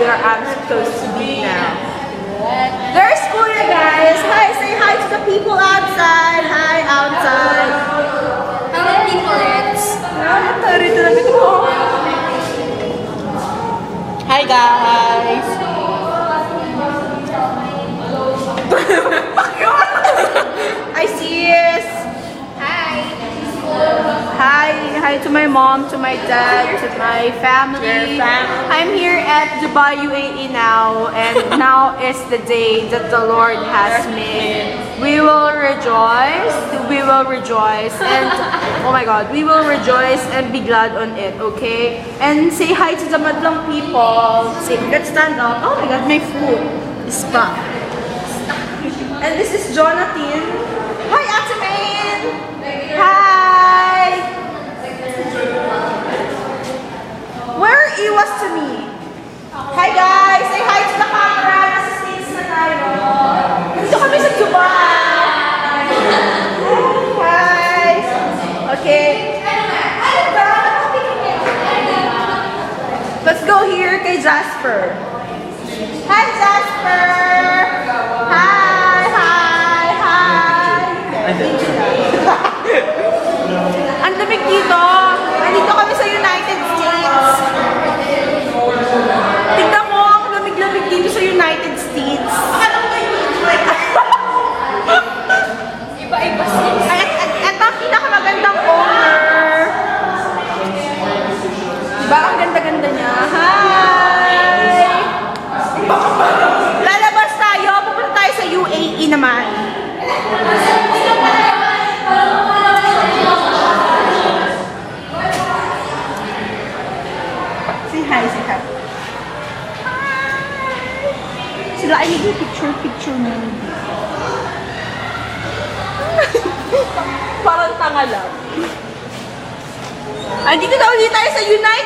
where I'm supposed to be now. There's Kuya, guys. Hi, say hi to the people outside. Hi, outside. How many people it's? Hi, guys. Hi, sis. Hi to my mom, to my dad, to my family. I'm here at Dubai, UAE now, and now is the day that the Lord has made. We will rejoice, and oh my God, we will rejoice and be glad on it, okay? And say hi to the madlang people. Say, let's stand up. Oh my God, my food is back. And this is Jonathan. Hi, Ate Main. Hi. Where Iwas to me? Hi guys! Say hi to the camera! Nasa States na tayo! Dito kami sa Dubai! Hi! Okay. Let's go here kay Jasper. Hi Jasper! Hi! Hi! Hi! Ang lamig dito! Nandito kami sa United States. Tignan mo, ang lamig-lamig dito sa United States. Iba-iba sila. Ito ang pinakamagandang owner. Diba? Ang ganda-ganda niya. Hi! Lalabas tayo. Pupunta tayo sa UAE naman. Say hi, say hi. Sila ay nag-picture mo. Parang tanga lang. Andito daw ulit tayo sa United